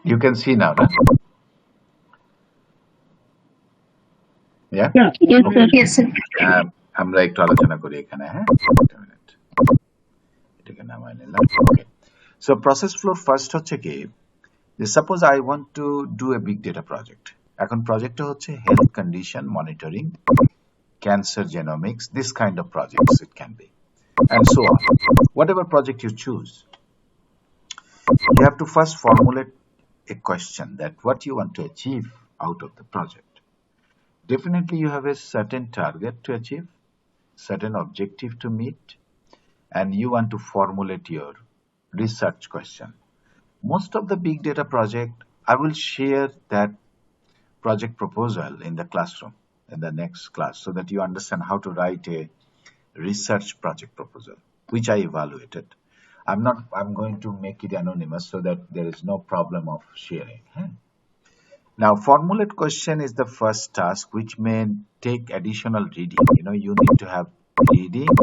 You can see now, right? Yeah? Yeah. Yes, sir. Yes, sir. আমরা একটু আলোচনা করি এখানে, হ্যাঁ? একটা মিনিট। এটাকে নামাই নিলাম। Okay. So process flow first হচ্ছে কি, suppose I want to do a big data project. এখন project হচ্ছে health condition monitoring, cancer genomics, this kind of projects it can be, and so on. Whatever project you choose, you have to first formulate a question that what you want to achieve out of the project. Definitely you have a certain target to achieve, certain objective to meet, and you want to formulate your research question. Most of the big data project, I will share that project proposal in the classroom in the next class so that you understand how to write a research project proposal, which I evaluated. I'm going to make it anonymous so that there is no problem of sharing. Now, formulate question is the first task, which may take additional reading. You need to have reading,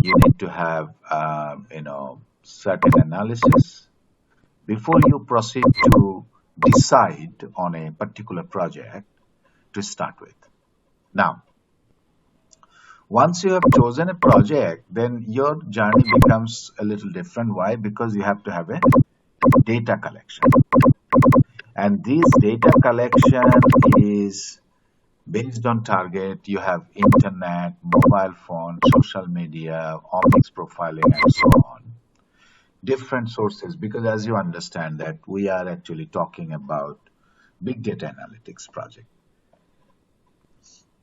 you need to have, certain analysis before you proceed to decide on a particular project to start with. Now, once you have chosen a project, then your journey becomes a little different. Why? Because you have to have a data collection. And this data collection is based on target. You have internet, mobile phone, social media, omics profiling, and so on. Different sources, because as you understand that we are actually talking about big data analytics project.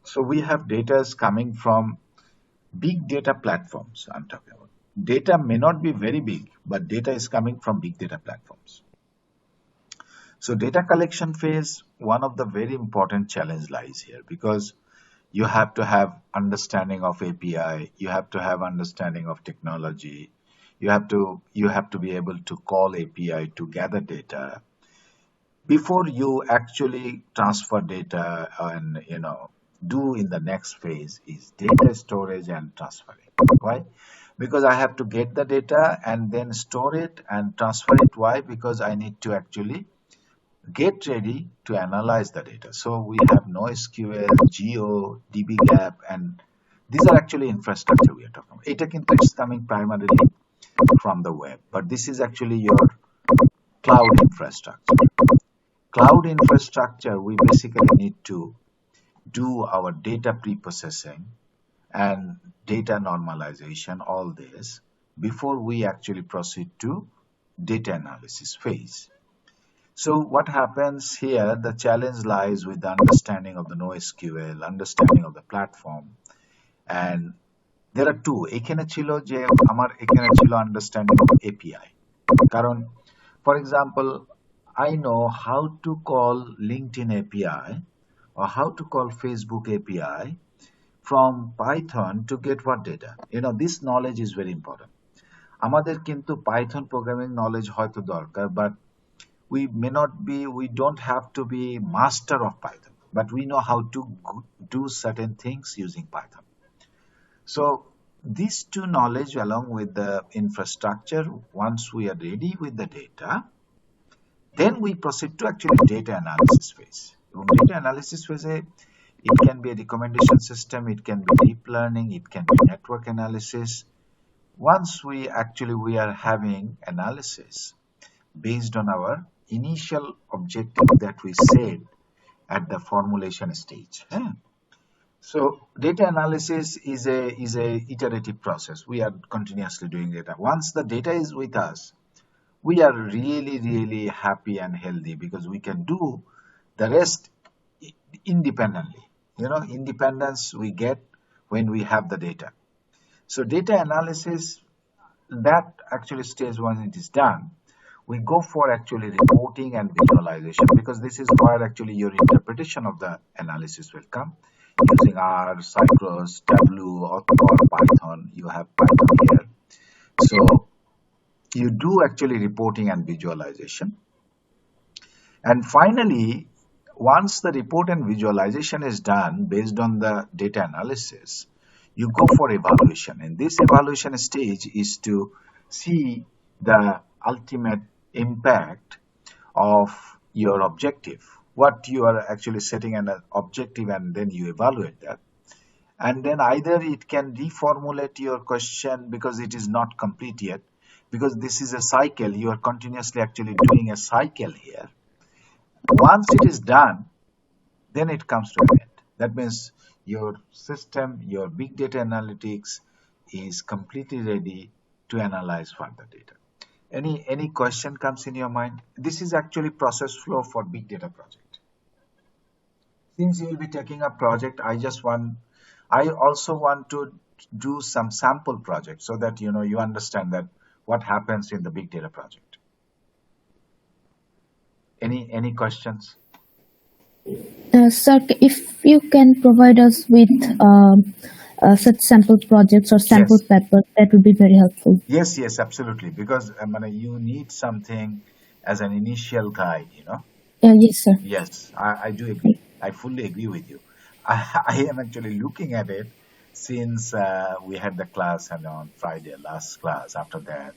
So we have data coming from big data platforms I'm talking about. Data may not be very big, but data is coming from big data platforms. So data collection phase, one of the very important challenge lies here because you have to have understanding of API, you have to have understanding of technology, you have to be able to call API to gather data before you actually transfer data and do in the next phase is data storage and transferring. Why? Because I have to get the data and then store it and transfer it. Why? Because I need to actually get ready to analyze the data. So we have NoSQL, Geo, dbGaP, and these are actually infrastructure we are talking about. It is coming primarily from the web, but this is actually your cloud infrastructure. Cloud infrastructure, we basically need to do our data pre-processing and data normalization, all this, before we actually proceed to data analysis phase. So what happens here, the challenge lies with the understanding of the NoSQL, understanding of the platform, and there are two. এখানে ছিল যে আমার এখানে ছিল understanding of API. কারণ, for example, I know how to call LinkedIn API or how to call Facebook API from Python to get what data. This knowledge is very important. আমাদের কিন্তু Python programming knowledge হয়তো দরকার, but we don't have to be master of Python, but we know how to do certain things using Python. So these two knowledge along with the infrastructure, once we are ready with the data, then we proceed to actually data analysis phase. Data analysis phase, it can be a recommendation system, it can be deep learning, it can be network analysis. Once we are having analysis based on our initial objective that we set at the formulation stage. So data analysis is a iterative process. We are continuously doing data. Once the data is with us, we are really happy and healthy because we can do the rest independently. Independence we get when we have the data. So data analysis, that actually stage when it is done, we go for actually reporting and visualization because this is where actually your interpretation of the analysis will come using R, Cypress, Tableau, or Python. You have Python here. So you do actually reporting and visualization. And finally, once the report and visualization is done based on the data analysis, you go for evaluation. And this evaluation stage is to see the ultimate impact of your objective, what you are actually setting an objective, and then you evaluate that. And then either it can reformulate your question because it is not complete yet, because this is a cycle, you are continuously actually doing a cycle here. Once it is done, then it comes to an end. That means your system, your big data analytics is completely ready to analyze further data. Any question comes in your mind? This is actually process flow for big data project. Since you will be taking a project, I also want to do some sample project so that you understand that what happens in the big data project. Any questions? Sir, if you can provide us with such sample projects or sample papers, that would be very helpful. Yes, absolutely. Because you need something as an initial guide, Yes, sir. Yes, I do agree. I fully agree with you. I am actually looking at it since we had the class, and on Friday, last class. After that,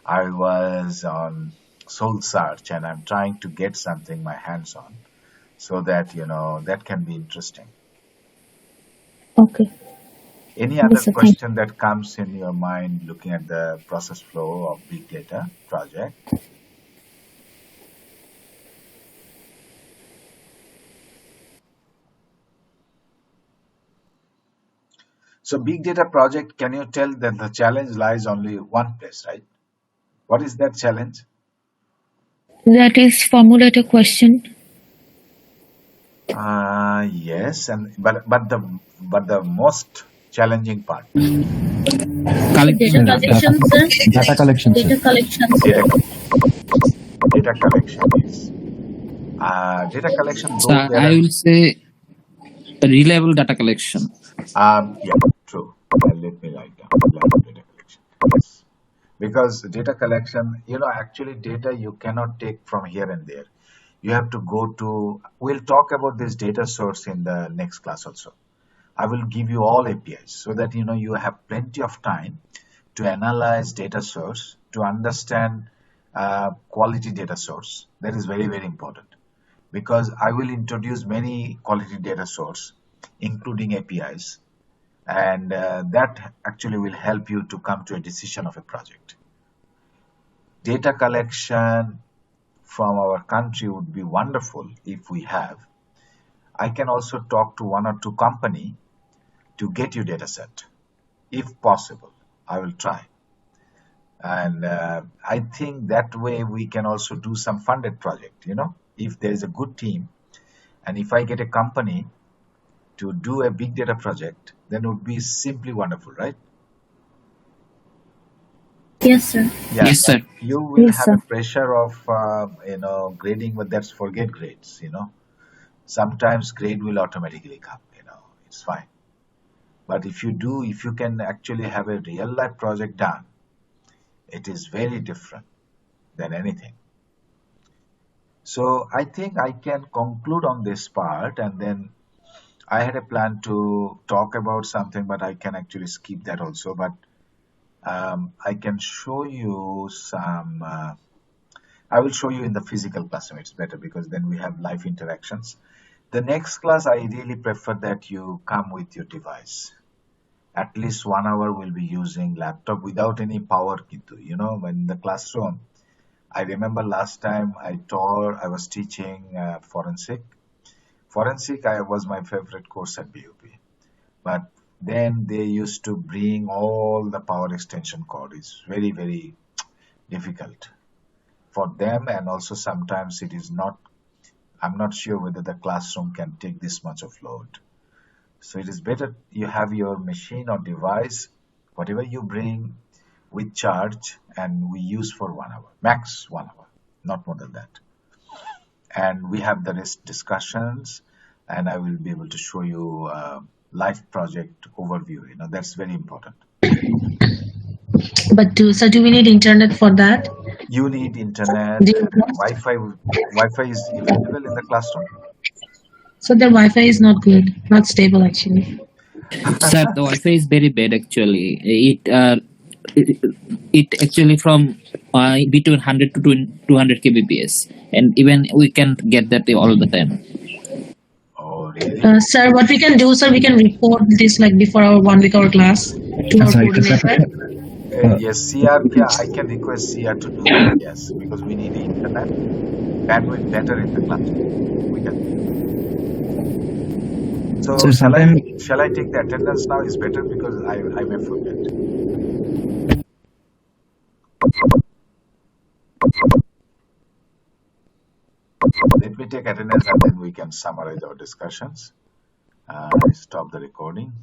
I was on Soul Search, and I'm trying to get something my hands on, so that that can be interesting. Okay. Any other question that comes in your mind looking at the process flow of big data project? So big data project, can you tell that the challenge lies only one place, right? What is that challenge? That is formulate a question. Yes, but the most challenging part. Data collection, sir. Data collection. Data collection. Data collection is data collection. So I will say reliable data collection. Yeah, true. Let me write down reliable data collection. Yes. Because data collection, actually data you cannot take from here and there. You have to go to, we'll talk about this data source in the next class also. I will give you all APIs so that you have plenty of time to analyze data source, to understand quality data source. That is very, very important, because I will introduce many quality data source, including APIs, and that actually will help you to come to a decision of a project. Data collection from our country would be wonderful if we have. I can also talk to one or two company to get you data set. If possible, I will try. And I think that way we can also do some funded project, if there is a good team. And if I get a company to do a big data project, then it would be simply wonderful, right? Yes, sir. Yeah, Yes, sir. You will Yes, have sir. a pressure of grading, but that's forget grades. Sometimes grade will automatically come. It's fine. But if you can actually have a real life project done, it is very different than anything. So I think I can conclude on this part, and then I had a plan to talk about something, but I can actually skip that also. But I can show you some. I will show you in the physical classroom. It's better because then we have live interactions. The next class, I really prefer that you come with your device. At least 1 hour we'll be using laptop without any power. When the classroom, I remember last time I was teaching forensic. Forensic was my favorite course at BUP. But then they used to bring all the power extension cord. It's very, very difficult for them, and also sometimes it is not, I'm not sure whether the classroom can take this much of load. So it is better you have your machine or device, whatever you bring, with charge, and we use for 1 hour, max 1 hour, not more than that. And we have the rest discussions, and I will be able to show you live project overview. That's very important. But do we need internet for that? You need internet. Wi-Fi is available in the classroom. So the Wi-Fi is not good, not stable actually. Sir, the Wi-Fi is very bad actually. It actually from between 100 to 200 kbps, and even we can't get that all the time. Oh, really? Sir, what we can do, sir, we can report this like before our 1 week hour class to our Sorry, coordinator. Yes, CR, yeah, I can request CR to do that, yes, because we need internet bandwidth better in the classroom. We can. So, So shall I take the attendance now? Is better because I may forget. Let me take attendance and then we can summarize our discussions. Stop the recording.